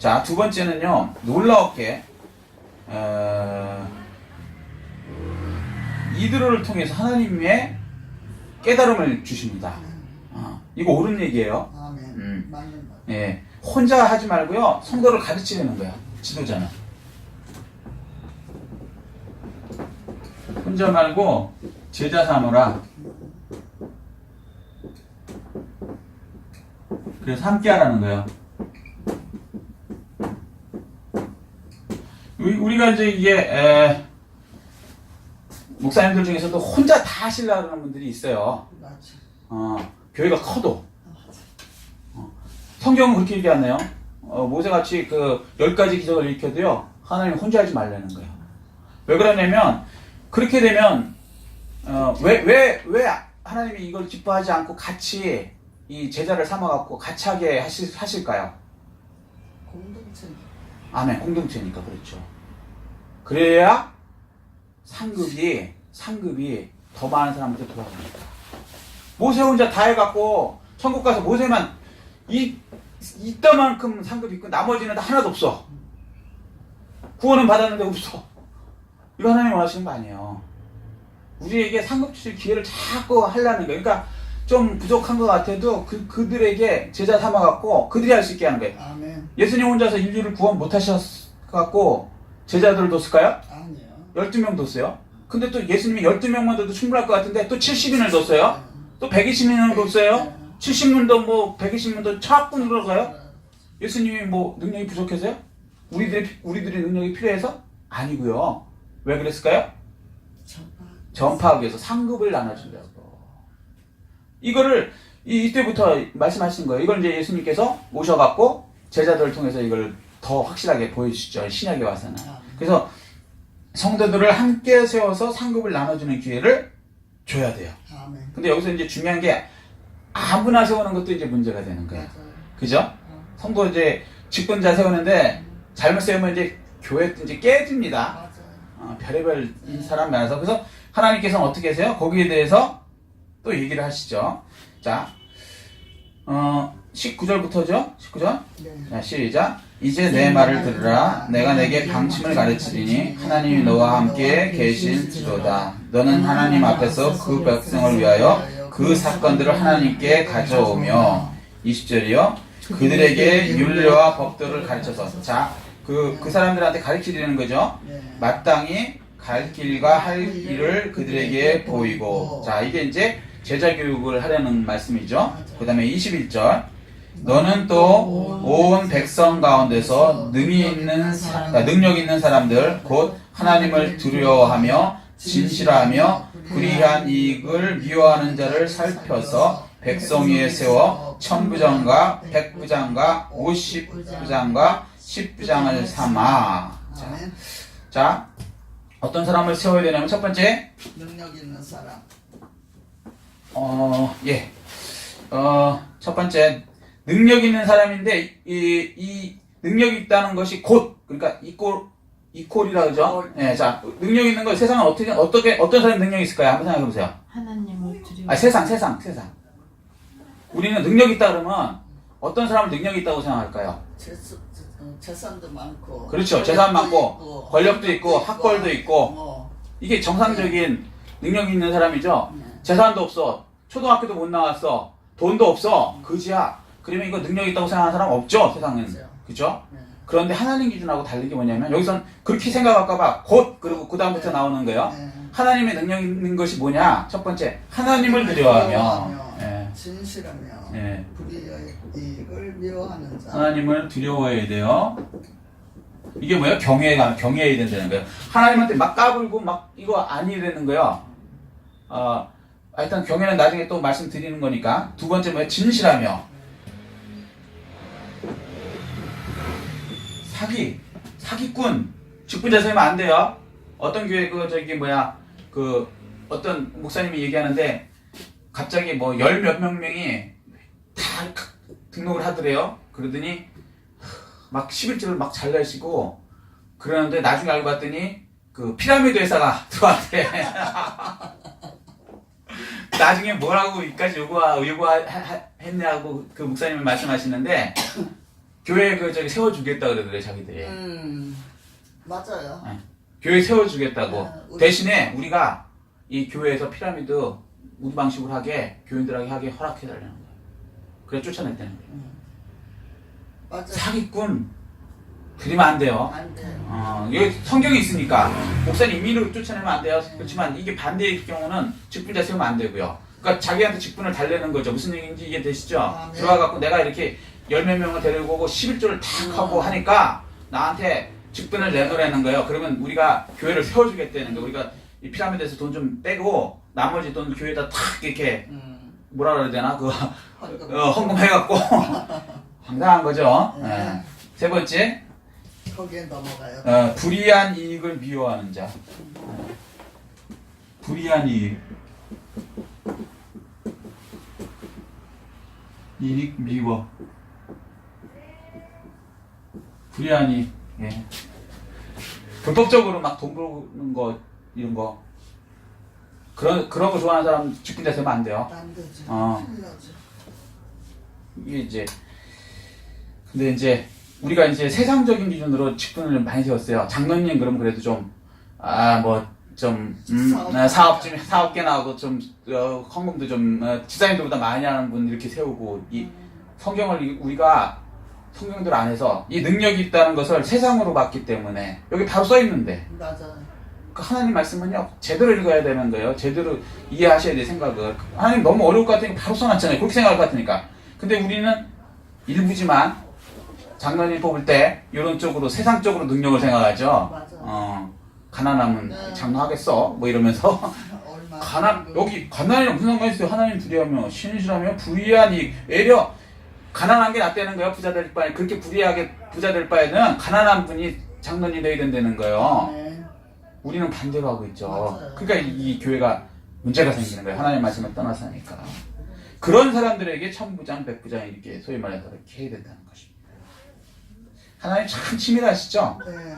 자, 두 번째는요, 놀라웠게 이드로를 통해서 하나님의 깨달음을 주십니다. 이거 옳은 얘기예요. 아멘. 맞는 말. 예, 혼자 하지 말고요, 성도를 가르치려는 거야, 지도자는. 혼자 말고 제자 삼으라. 그래서 함께 하라는 거예요. 우리가 이제 이게 목사님들 중에서도 혼자 다 하시려고 하는 분들이 있어요. 맞아. 교회가 커도. 성경은 그렇게 얘기하네요. 모세같이 10가지 기적을 일으켜도요, 하나님 혼자 하지 말라는 거예요. 왜 그러냐면, 그렇게 되면, 왜 하나님이 이걸 기뻐하지 않고 같이 이 제자를 삼아갖고 같이 하게 하실까요? 공동체. 아멘. 공동체니까, 그렇죠. 그래야 상급이 더 많은 사람한테 돌아갑니다. 모세 혼자 다 해갖고 천국 가서 모세만 이따만큼 상급이 있고 나머지는 다 하나도 없어. 구원은 받았는데 없어. 이거 하나님 원하시는 거 아니에요. 우리에게 상급 주실 기회를 자꾸 하려는 거예요. 그러니까 좀 부족한 것 같아도 그들에게 제자 삼아갖고 그들이 할 수 있게 하는 거예요. 아멘. 예수님 혼자서 인류를 구원 못 하셔갖고 제자들을 뒀을까요? 아니요. 12명 뒀어요. 근데 또 예수님이 12명만 둬도 충분할 것 같은데 또 70인을 뒀어요. 또 120인을 뒀어요. 70년도 120년도 자꾸 늘어가요. 예수님이 능력이 부족해서요? 우리들의 능력이 필요해서? 아니고요. 왜 그랬을까요? 전파하기 위해서 상급을 나눠주려고. 이거를 이때부터 말씀하신 거예요. 이걸 이제 예수님께서 오셔갖고 제자들을 통해서 이걸 더 확실하게 보여주시죠. 신약에 와서는. 그래서 성도들을 함께 세워서 상급을 나눠주는 기회를 줘야 돼요. 아멘. 근데 여기서 이제 중요한 게 아무나 세우는 것도 이제 문제가 되는 거예요. 그죠? 성도 이제 직분자 세우는데 잘못 세우면 이제 교회 이제 깨집니다. 별의별 사람 많아서. 그래서 하나님께서는 어떻게 하세요? 거기에 대해서 또 얘기를 하시죠. 자, 19절부터죠? 19절? 네. 자, 시작. 이제 내 말을 들으라. 내가 내게 방침을 가르치리니 하나님이 너와 함께 계실지로다. 너는 하나님 앞에서 그 백성을 위하여 그 사건들을 하나님께 가져오며. 20절이요. 그들에게 율례와 법도를 가르쳐서. 자, 그 사람들한테 가르치려는 거죠. 마땅히 갈 길과 할 일을 그들에게 보이고. 자, 이게 이제 제자 교육을 하려는 말씀이죠. 그 다음에 21절. 너는 또 온 백성 가운데서 능력 있는 사람들 곧 하나님을 두려워하며 진실하며 불의한 이익을 미워하는 자를 살펴서 백성 위에 세워 천부장과 백부장과 50부장과 10부장을 삼아. 아멘. 자, 어떤 사람을 세워야 되냐면 첫 번째, 능력 있는 사람. 첫 번째 능력 있는 사람인데 이 능력이 있다는 것이 곧 그러니까 이꼴이라 그러죠. 예, 자 능력 있는 거 세상은 어떻게 어떤 사람이 능력이 있을까요? 한번 생각해 보세요. 하나님을 두려워. 아 세상. 우리는 능력 있다 그러면 어떤 사람은 능력이 있다고 생각할까요? 재산도 많고. 그렇죠. 재산 많고 있고, 권력도 있고 학벌도 있고 이게 정상적인 능력 있는 사람이죠. 재산도 없어. 초등학교도 못 나왔어. 돈도 없어. 그지야. 그러면 이거 능력 있다고 생각하는 사람 없죠, 세상은. 그죠? 네. 그런데 하나님 기준하고 다른 게 뭐냐면 여기선 그렇게 생각할까봐 곧 그리고 그 다음부터 나오는 거예요. 네. 하나님의 능력 있는 것이 뭐냐? 첫 번째 하나님을 두려워하며 진실하며 예. 불의의 이익을 미워하는 자. 하나님을 두려워해야 돼요. 이게 뭐예요? 경외해야 된다는 거예요. 하나님한테 막 까불고 막 이거 아니라는 거예요. 일단 경외는 나중에 또 말씀드리는 거니까. 두 번째 뭐예요? 진실하며. 사기꾼. 직분자 세우면 안 돼요. 어떤 교회 어떤 목사님이 얘기하는데 갑자기 뭐 열 몇몇 명이 다 등록을 하더래요. 그러더니 막 11조를 막 잘 내시고 그러는데 나중에 알고 봤더니 그 피라미드 회사가 들어왔대. 나중에 뭐라고 여기까지 요구했냐고 그 목사님이 말씀하시는데 교회 세워주겠다 그러더래 자기들이. 맞아요. 교회 세워주겠다고. 우리 대신에 우리가 이 교회에서 피라미드 우리 방식으로 하게 교인들에게 하게 허락해달라는 거예요. 그래 쫓아냈다는 거예요. 맞아요. 사기꾼 그러면 안 돼요. 안 돼요. 여기 성경이 있으니까 목사님 임의로 쫓아내면 안 돼요. 그렇지만 이게 반대의 경우는 직분자 세우면 안 되고요. 그러니까 자기한테 직분을 달래는 거죠. 무슨 얘기인지 이해되시죠? 네. 들어와갖고 내가 이렇게 열 몇 명을 데리고 오고 11조를 탁 하고 하니까 나한테 직분을 내놓으라는 거예요. 그러면 우리가 교회를 세워주겠다는 거예요. 우리가 이 피라미드에서 돈 좀 빼고 나머지 돈 교회에다 탁 이렇게 뭐라 그래야 되나 헌금해갖고 황당한 거죠. 네. 세 번째 거기에 넘어가요. 불의한 이익을 미워하는 자. 불의한 이익 미워. 불의한 이익. 예. 불법적으로 막 돈 벌는 거 이런 거 그런 거 좋아하는 사람 직분자 세우면 안 돼요. 안 되지. 큰일 나지. 이게 근데 이제 우리가 이제 세상적인 기준으로 직분을 많이 세웠어요. 장로님 그럼 그래도 사업계 나오고 헌금도 집사님들보다 많이 하는 분 이렇게 세우고 이 성경을 우리가 성경들 안에서 이 능력이 있다는 것을 세상으로 봤기 때문에 여기 바로 써 있는데. 맞아요. 하나님 말씀은요 제대로 읽어야 되는 거예요. 제대로 이해하셔야 돼 생각을. 하나님 너무 어려울 것 같으니까 바로 써놨잖아요. 그렇게 생각할 것 같으니까. 근데 우리는 일부지만 장로님 뽑을 때 이런 쪽으로 세상적으로 능력을 생각하죠. 맞아. 가난하면 장로하겠어 뭐 이러면서 여기 가난이랑 무슨 상관이 있어요. 하나님 두려워하며 신실하며 불의한 이익. 외려 가난한 게 낫다는 거예요. 부자 될 바에. 그렇게 불의하게 부자 될 바에는 가난한 분이 장로님 돼야 된다는 거예요. 네. 우리는 반대로 하고 있죠. 맞아요. 그러니까 이 교회가 문제가 생기는 거예요. 하나님 말씀을 떠나서 하니까. 그런 사람들에게 천부장, 백부장 이렇게 소위 말해서 이렇게 해야 된다는 것입니다. 하나님 참 치밀하시죠? 네.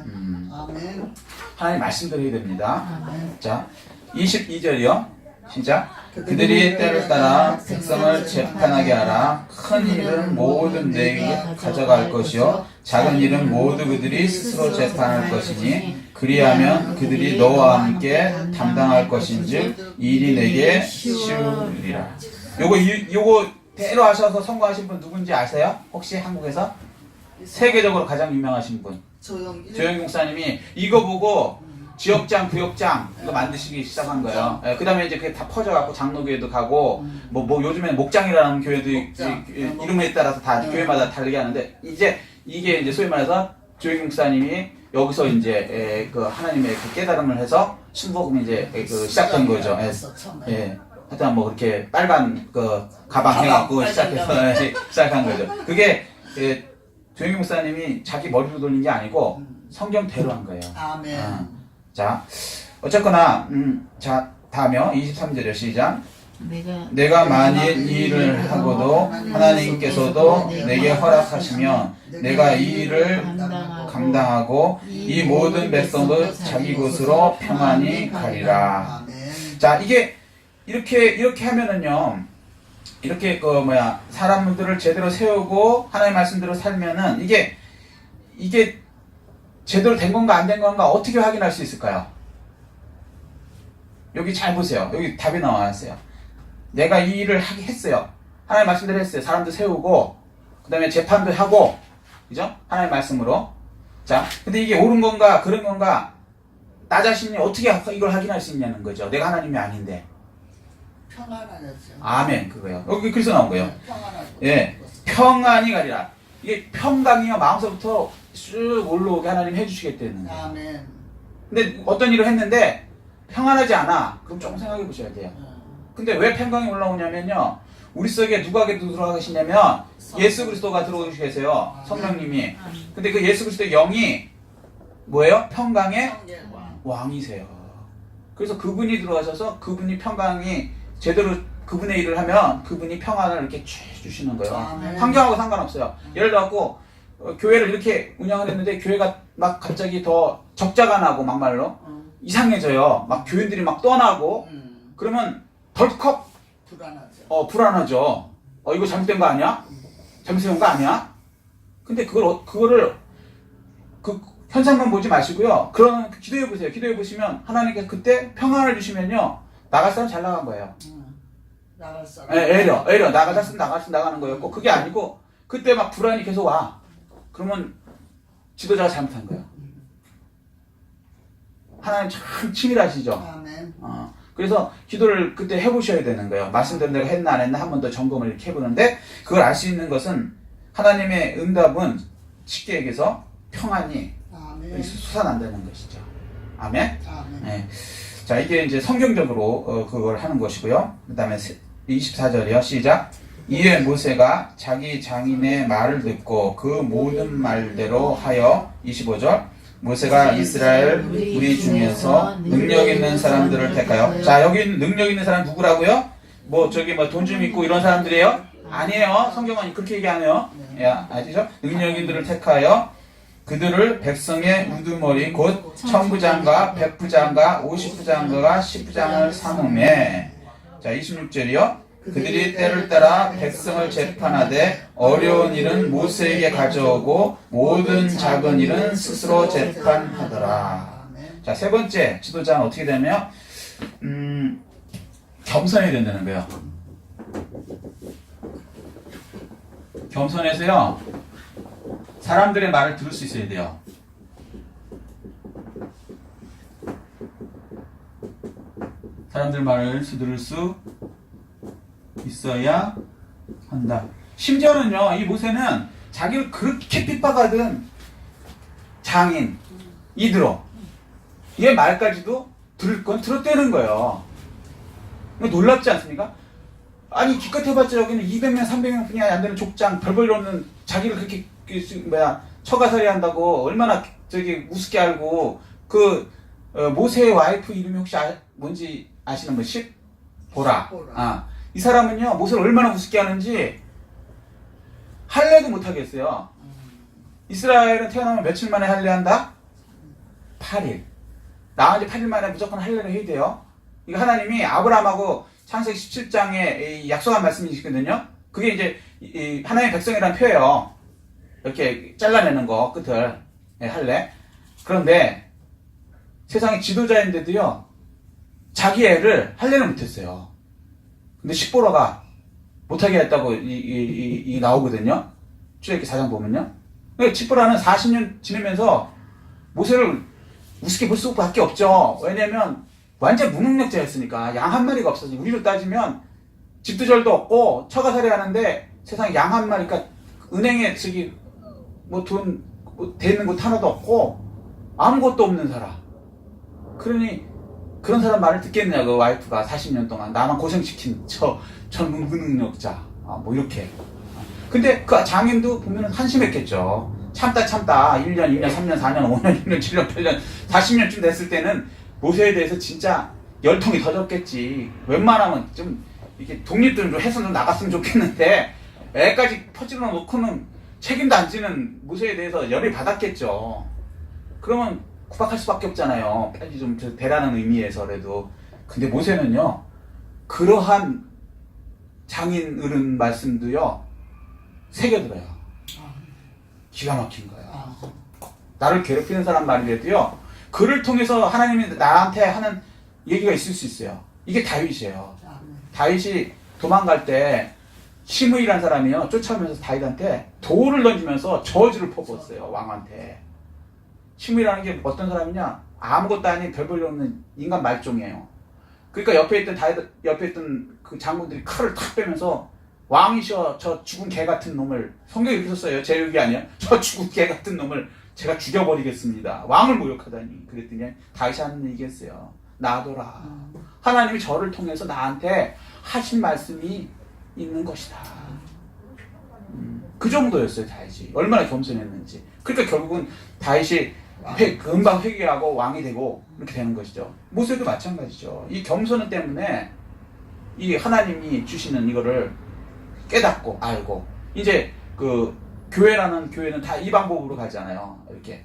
아멘. 하나님 말씀대로 해야 됩니다. 아멘. 자, 22절이요. 시작. 그들이 때를 따라 백성을 재판하게 하라. 큰 일은 모든 내게 가져갈 것이요 작은 일은 모두 그들이 스스로 재판할 것이니 그리하면 그들이 너와 함께 담당할 것인즉 이 일이 내게 쉬우리라. 요거 대로 하셔서 성공하신 분 누군지 아세요? 혹시 한국에서? 세계적으로 가장 유명하신 분. 조영기 목사님이 이거 보고 지역장, 구역장 이거 만드시기 시작한 거예요. 예, 그다음에 이제 그게 다 퍼져갖고 장로교회도 가고 뭐 요즘에는 목장이라는 교회도 목장. 이름에 따라서 다 교회마다 다르게 하는데 이제 이게 이제 소위 말해서 조혜경 목사님이 여기서 이제 그 하나님의 그 깨달음을 해서 신복음이 이제 그 시작된 거죠. 예. 예. 하여튼 뭐 그렇게 빨간 그 가방 해갖고 빨간 시작해서 시작한 거죠. 그게 조영기 목사님이 자기 머리로 돌린 게 아니고 성경대로 한 거예요. 아멘. 자, 어쨌거나 자 다음이요. 23절이요. 시작. 내가 만일 이 일을 하고도 하나님께서도 내게 허락하시면 내가 이 일을 감당하고 이 모든 백성도 자기 곳으로 평안히 가리라. 아멘. 자, 이게 이렇게 하면은요. 이렇게 사람들을 제대로 세우고 하나님의 말씀대로 살면은 이게 제대로 된 건가 안 된 건가 어떻게 확인할 수 있을까요? 여기 잘 보세요. 여기 답이 나와 있어요. 내가 이 일을 했어요. 하나님 말씀대로 했어요. 사람도 세우고 그 다음에 재판도 하고 그죠? 하나님 말씀으로. 자, 근데 이게 옳은 건가 그런 건가 나 자신이 어떻게 이걸 확인할 수 있냐는 거죠. 내가 하나님이 아닌데. 평안하였죠. 아멘. 그거요. 여기 그래서 나온 거예요. 평안하고. 예, 평안히 가리라. 이게 평강이요 마음서부터 쭉 올라오게 하나님 해주시겠다는 거예요. 아멘. 근데 어떤 일을 했는데 평안하지 않아. 그럼 조금 생각해 보셔야 돼요. 근데 왜 평강이 올라오냐면요. 우리 속에 누가 들어가시냐면 예수 그리스도가 들어오시 계세요. 성령님이. 근데 그 예수 그리스도의 영이 뭐예요? 평강의 왕이세요. 그래서 그분이 들어가셔서 그분이 평강이 제대로 그분의 일을 하면 그분이 평안을 이렇게 주시는 거예요. 아멘. 환경하고 상관없어요. 예를 들어서 교회를 이렇게 운영을 했는데 교회가 막 갑자기 더 적자가 나고 막말로 이상해져요. 막 교인들이 막 떠나고 그러면 덜컥 불안하죠. 불안하죠. 이거 잘못된 거 아니야? 잘못된 거 아니야? 근데 그거를 그 현상만 보지 마시고요. 그런 기도해 보세요. 기도해 보시면 하나님께서 그때 평안을 주시면요. 나갈 사람 잘 나간 거예요. 나갈 사람. 애려 나가는 거였고 그게 아니고 그때 막 불안이 계속 와. 그러면 지도자가 잘못한 거예요. 하나님 참 치밀하시죠. 아멘. 그래서 기도를 그때 해보셔야 되는 거예요. 말씀대로 내가 했나 안 했나 한 번 더 점검을 이렇게 해보는데 그걸 알 수 있는 것은 하나님의 응답은 쉽게 얘기해서 평안이 아멘. 솟아난다는 것이죠. 아멘. 아멘. 네. 자, 이게 이제 성경적으로 그걸 하는 것이고요. 그 다음에 24절이요. 시작. 이에 모세가 자기 장인의 말을 듣고 그 모든 말대로 하여 25절. 모세가 이스라엘 우리 중에서 능력 있는 사람들을 택하여. 자, 여기 있는 능력 있는 사람 누구라고요? 뭐 돈 좀 있고 이런 사람들이에요? 아니에요. 성경은 그렇게 얘기 안 해요. 야, 아시죠? 능력 있는들을 택하여 그들을 백성의 우두머리 곧 천부장과 백부장과 50부장과 10부장을 삼음해. 자, 26절이요. 그들이 때를 따라 백성을 재판하되 어려운 일은 모세에게 가져오고 모든 작은 일은 스스로 재판하더라. 자, 세 번째 지도자는 어떻게 되냐면 겸손해야 된다는 거예요. 겸손해서요. 사람들의 말을 들을 수 있어야 돼요. 사람들 말을 들을 수 있어야 한다. 심지어는요, 이 모세는 자기를 그렇게 핍박하던 장인, 이드로, 얘 말까지도 들을 건 들었다는 거예요. 놀랍지 않습니까? 아니, 기껏 해봤자 여기는 200명, 300명 뿐이 안 되는 족장, 별볼 일 없는 자기를 그렇게, 처가살이 한다고 얼마나 우습게 알고, 모세의 와이프 이름이 혹시 뭔지 아시는 분? 보라. 이 사람은요, 모세를 얼마나 우습게 하는지, 할례도 못하게 했어요. 이스라엘은 태어나면 며칠 만에 할례한다? 8일. 나온 지 8일 만에 무조건 할례를 해야 돼요. 이거 하나님이 아브라함하고 창세기 17장에 약속한 말씀이시거든요. 그게 이제 하나님의 백성이라는 표예요. 이렇게 잘라내는 거, 끝을. 할례. 그런데 세상의 지도자인데도요, 자기 애를 할례를 못했어요. 근데 십보라가 못하게 했다고 나오거든요. 출애굽기 4장 보면요. 십보라는 40년 지내면서 모세를 우습게 볼 수밖에 없죠. 왜냐면 완전 무능력자였으니까. 양 한 마리가 없어서 우리로 따지면 집도 절도 없고 처가살이 하는데 세상에 양 한 마리, 그러니까 은행에 저기 뭐 돈 되는 곳 하나도 없고 아무것도 없는 사람. 그러니 그런 사람 말을 듣겠냐, 그 와이프가 40년 동안 나만 고생시킨 저 무능력자. 뭐 이렇게. 근데 그 장인도 보면 한심했겠죠. 참다 1년, 2년, 3년, 4년, 5년, 6년, 7년, 8년, 40년쯤 됐을 때는 모세에 대해서 진짜 열통이 터졌겠지. 웬만하면 좀 이렇게 독립들 좀 해서 좀 나갔으면 좋겠는데 애까지 퍼질러 놓고는 책임도 안 지는 모세에 대해서 열이 받았겠죠. 그러면 구박할 수밖에 없잖아요. 빨리 좀 대라는 의미에서라도. 근데 모세는요, 그러한 장인 어른 말씀도요, 새겨들어요. 기가 막힌 거예요. 나를 괴롭히는 사람 말이라도요, 그를 통해서 하나님이 나한테 하는 얘기가 있을 수 있어요. 이게 다윗이에요. 다윗이 도망갈 때 시므이라는 사람이요, 쫓아오면서 다윗한테 돌을 던지면서 저주를 퍼부었어요, 왕한테. 시므이라는 게 어떤 사람이냐? 아무것도 아닌 별 볼 일 없는 인간 말종이에요. 그러니까 옆에 있던 그 장군들이 칼을 탁 빼면서 왕이셔, 저 죽은 개 같은 놈을, 성경에 이렇게 썼어요. 제 얘기 아니에요. 저 죽은 개 같은 놈을 제가 죽여버리겠습니다. 왕을 모욕하다니. 그랬더니 다윗이 하는 얘기겠어요. 놔둬라. 하나님이 저를 통해서 나한테 하신 말씀이 있는 것이다. 그 정도였어요, 다윗이. 얼마나 겸손했는지. 그러니까 결국은 다윗이 금방 회개하고 왕이 되고 이렇게 되는 것이죠. 모세도 마찬가지죠. 이 겸손 때문에 이 하나님이 주시는 이거를 깨닫고 알고, 이제 그 교회는 다 이 방법으로 가잖아요. 이렇게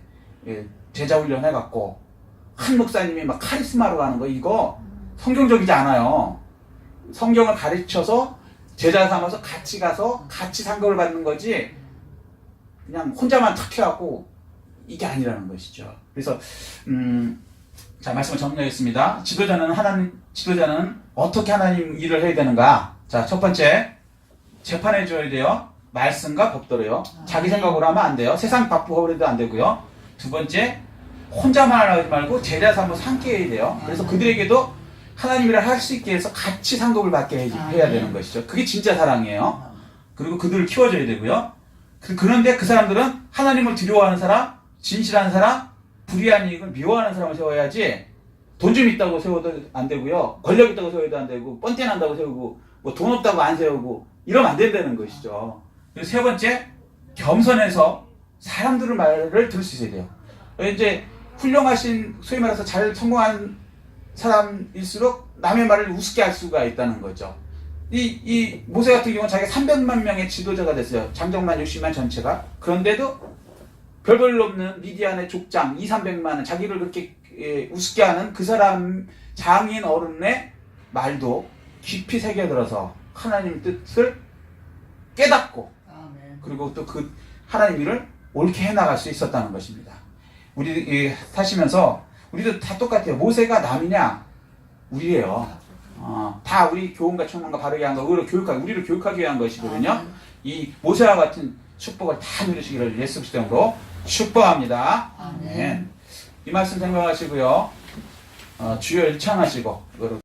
제자 훈련 해갖고 한 목사님이 막 카리스마로 하는 거, 이거 성경적이지 않아요. 성경을 가르쳐서 제자 삼아서 같이 가서 같이 상급을 받는 거지, 그냥 혼자만 탁 해갖고 이게 아니라는 것이죠. 그래서 자, 말씀을 정리하겠습니다. 지도자는 어떻게 하나님 일을 해야 되는가? 자, 첫 번째, 재판해 줘야 돼요. 말씀과 법대로요. 자기 생각으로 하면 안 돼요. 세상 바쁘고 해도 안 되고요. 두 번째, 혼자만 하지 말고 제자 삼아서 함께 해야 돼요. 그래서 그들에게도 하나님 일을 할 수 있게 해서 같이 상급을 받게 해야 되는 것이죠. 그게 진짜 사랑이에요. 그리고 그들을 키워줘야 되고요. 그런데 그 사람들은 하나님을 두려워하는 사람, 진실한 사람, 불의한 이익을 미워하는 사람을 세워야지, 돈 좀 있다고 세워도 안 되고요. 권력 있다고 세워도 안 되고, 뻔ጤ 난다고 세우고, 뭐 돈 없다고 안 세우고, 이러면 안 된다는 것이죠. 그리고 세 번째, 겸손해서 사람들의 말을 들을 수 있어야 돼요. 이제 훌륭하신, 소위 말해서 잘 성공한 사람일수록 남의 말을 우습게 할 수가 있다는 거죠. 이 모세 같은 경우는 자기가 300만 명의 지도자가 됐어요. 장정만 60만 전체가. 그런데도 별 볼 일 없는 미디안의 족장 200~300만은 자기를 그렇게 우습게 하는 그 사람 장인 어른의 말도 깊이 새겨들어서 하나님 뜻을 깨닫고, 그리고 또 그 하나님 일을 옳게 해나갈 수 있었다는 것입니다. 우리 사시면서 우리도 다 똑같아요. 모세가 남이냐? 우리예요. 다 우리 교훈과 청년과 바르게 한 거, 우리를 교육하기 위한 것이거든요. 이 모세와 같은 축복을 다 누리시기를 예수 그리스도 이름으로 축복합니다. 아멘. 이 말씀 생각하시고요. 주여 일창하시고